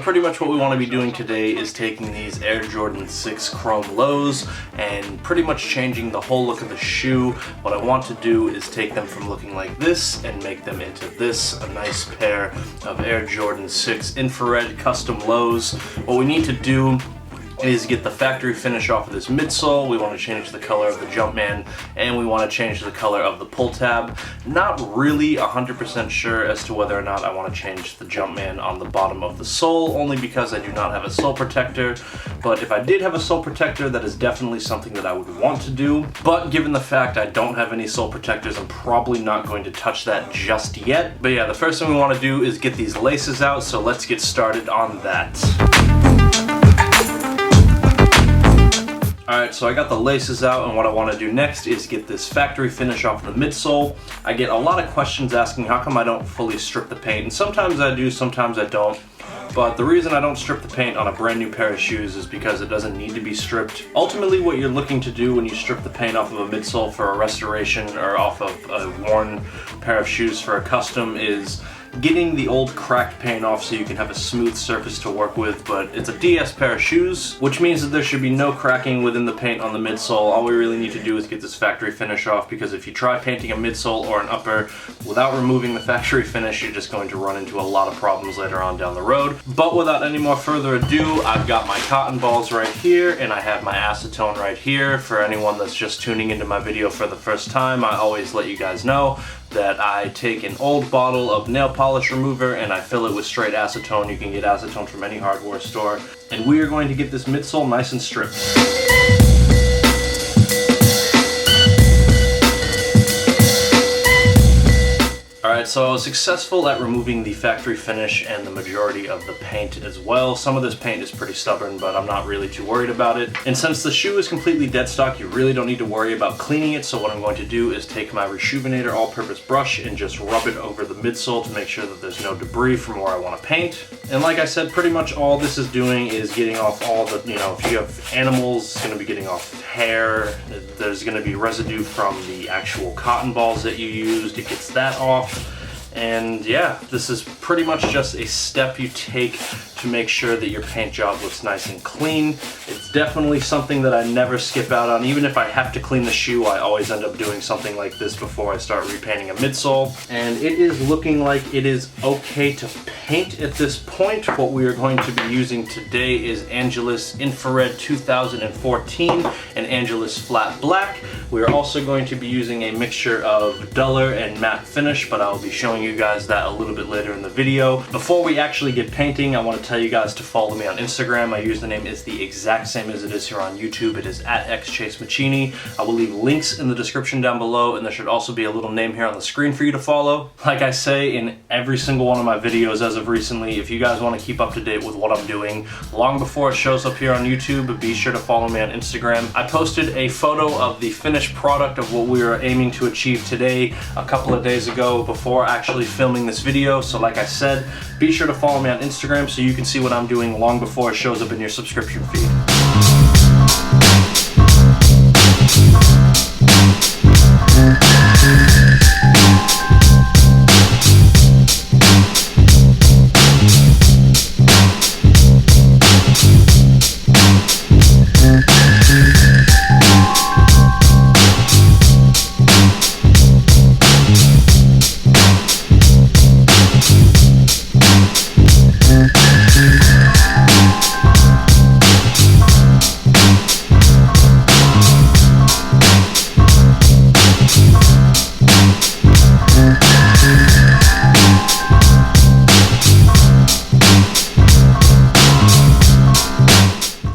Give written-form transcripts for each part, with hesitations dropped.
pretty much what we want to be doing today is taking these Air Jordan 6 Chrome Lows and pretty much changing the whole look of the shoe. What I want to do is take them from looking like this and make them into this, a nice pair of Air Jordan 6 infrared custom lows. What we need to do is get the factory finish off of this midsole. We want to change the color of the Jumpman, and we want to change the color of the pull tab. Not really 100% sure as to whether or not I want to change the Jumpman on the bottom of the sole, only because I do not have a sole protector. But if I did have a sole protector, that is definitely something that I would want to do. But given the fact I don't have any sole protectors, I'm probably not going to touch that just yet. But yeah, the first thing we want to do is get these laces out, so let's get started on that. Alright, so I got the laces out, and what I want to do next is get this factory finish off the midsole. I get a lot of questions asking how come I don't fully strip the paint, and sometimes I do, sometimes I don't. But the reason I don't strip the paint on a brand new pair of shoes is because it doesn't need to be stripped. Ultimately, what you're looking to do when you strip the paint off of a midsole for a restoration or off of a worn pair of shoes for a custom is getting the old cracked paint off so you can have a smooth surface to work with. But it's a DS pair of shoes, which means that there should be no cracking within the paint on the midsole. All we really need to do is get this factory finish off, because if you try painting a midsole or an upper without removing the factory finish, you're just going to run into a lot of problems later on down the road. But without any more further ado, I've got my cotton balls right here, and I have my acetone right here. For anyone that's just tuning into my video for the first time, I always let you guys know that I take an old bottle of nail polish remover and I fill it with straight acetone. You can get acetone from any hardware store. And we are going to get this midsole nice and stripped. Alright, so I was successful at removing the factory finish and the majority of the paint as well. Some of this paint is pretty stubborn, but I'm not really too worried about it. And since the shoe is completely dead stock, you really don't need to worry about cleaning it. So what I'm going to do is take my Rejuvenator all-purpose brush and just rub it over the midsole to make sure that there's no debris from where I want to paint. And like I said, pretty much all this is doing is getting off all the, if you have animals, it's going to be getting off hair. There's going to be residue from the actual cotton balls that you used. It gets that off. And yeah, this is pretty much just a step you take to make sure that your paint job looks nice and clean. It's definitely something that I never skip out on. Even if I have to clean the shoe, I always end up doing something like this before I start repainting a midsole. And it is looking like it is okay to paint at this point. What we are going to be using today is Angelus Infrared 2014 and Angelus Flat Black. We are also going to be using a mixture of duller and matte finish, but I'll be showing you guys that a little bit later in the video. Before we actually get painting, I want to tell you guys to follow me on Instagram. My username is the exact same as it is here on YouTube. It is at xChaseMaccini. I will leave links in the description down below, and there should also be a little name here on the screen for you to follow. Like I say in every single one of my videos as of recently, if you guys want to keep up to date with what I'm doing long before it shows up here on YouTube, be sure to follow me on Instagram. I posted a photo of the finished product of what we are aiming to achieve today a couple of days ago before actually filming this video. So like I said, be sure to follow me on Instagram so you can see what I'm doing long before it shows up in your subscription feed.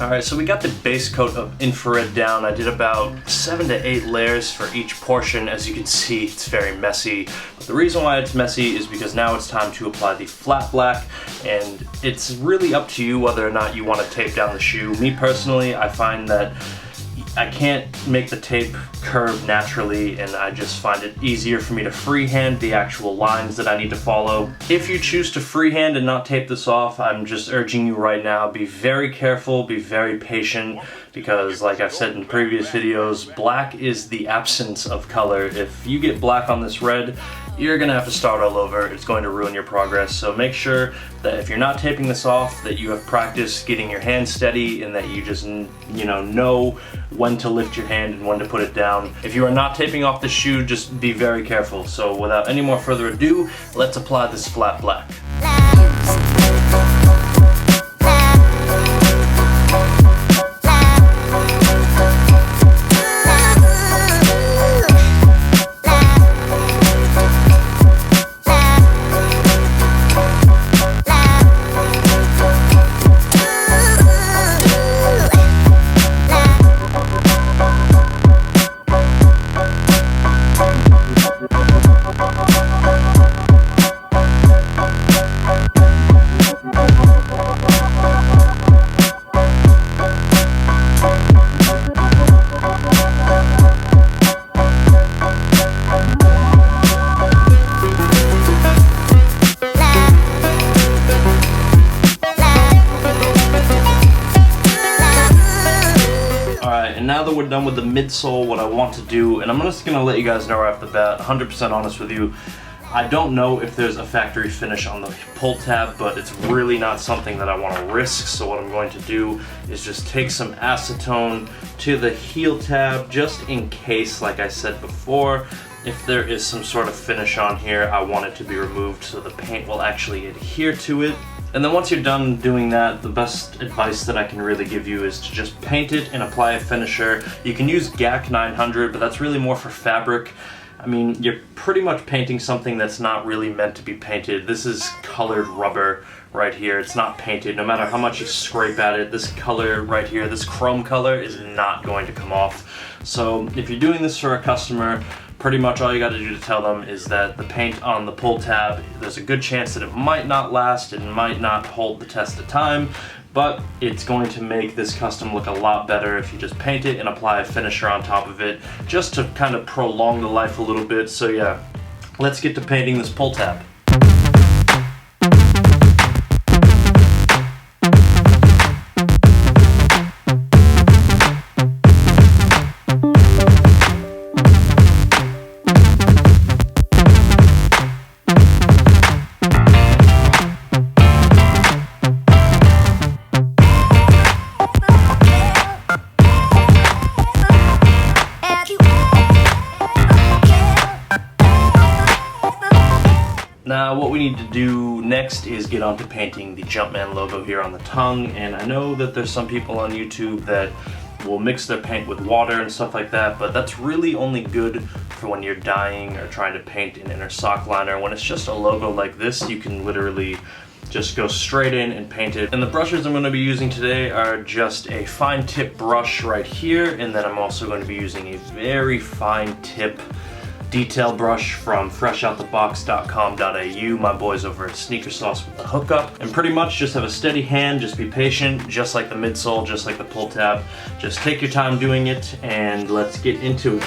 Alright, so we got the base coat of infrared down. I did about 7 to 8 layers for each portion. As you can see, it's very messy. But the reason why it's messy is because now it's time to apply the flat black, and it's really up to you whether or not you want to tape down the shoe. Me personally, I find that I can't make the tape curve naturally, and I just find it easier for me to freehand the actual lines that I need to follow. If you choose to freehand and not tape this off, I'm just urging you right now, be very careful, be very patient, because like I've said in previous videos, black is the absence of color. If you get black on this red, you're gonna have to start all over. It's going to ruin your progress. So make sure that if you're not taping this off, that you have practiced getting your hand steady and that you just know when to lift your hand and when to put it down. If you are not taping off the shoe, just be very careful. So without any more further ado, let's apply this flat black. And now that we're done with the midsole, what I want to do, and I'm just going to let you guys know right off the bat, 100% honest with you, I don't know if there's a factory finish on the pull tab, but it's really not something that I want to risk. So what I'm going to do is just take some acetone to the heel tab, just in case, like I said before, if there is some sort of finish on here, I want it to be removed so the paint will actually adhere to it. And then once you're done doing that, the best advice that I can really give you is to just paint it and apply a finisher. You can use GAC 900, but that's really more for fabric. I mean, you're pretty much painting something that's not really meant to be painted. This is colored rubber right here. It's not painted. No matter how much you scrape at it, this color right here, this chrome color, is not going to come off. So if you're doing this for a customer, pretty much all you got to do to tell them is that the paint on the pull tab, there's a good chance that it might not last and might not hold the test of time, but it's going to make this custom look a lot better if you just paint it and apply a finisher on top of it, just to kind of prolong the life a little bit. So yeah, let's get to painting this pull tab. Now what we need to do next is get on to painting the Jumpman logo here on the tongue, and I know that there's some people on YouTube that will mix their paint with water and stuff like that, but that's really only good for when you're dyeing or trying to paint an inner sock liner. When it's just a logo like this, you can literally just go straight in and paint it. And the brushes I'm going to be using today are just a fine tip brush right here, and then I'm also going to be using a very fine tip detail brush from freshoutthebox.com.au, my boys over at Sneaker Sauce with the hookup. And pretty much just have a steady hand, just be patient, just like the midsole, just like the pull tab. Just take your time doing it, and let's get into it.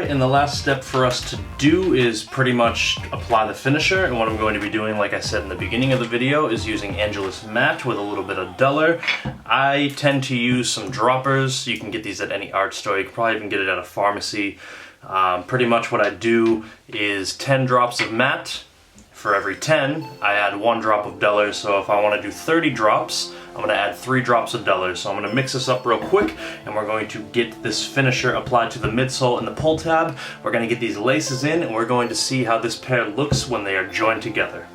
And the last step for us to do is pretty much apply the finisher, and what I'm going to be doing, like I said in the beginning of the video, is using Angelus Matte with a little bit of duller. I tend to use some droppers. You can get these at any art store. You can probably even get it at a pharmacy. Pretty much what I do is 10 drops of matte. For every 10, I add 1 drop of duller. So if I want to do 30 drops, I'm going to add 3 drops of duller. So I'm going to mix this up real quick, and we're going to get this finisher applied to the midsole and the pull tab. We're going to get these laces in, and we're going to see how this pair looks when they are joined together.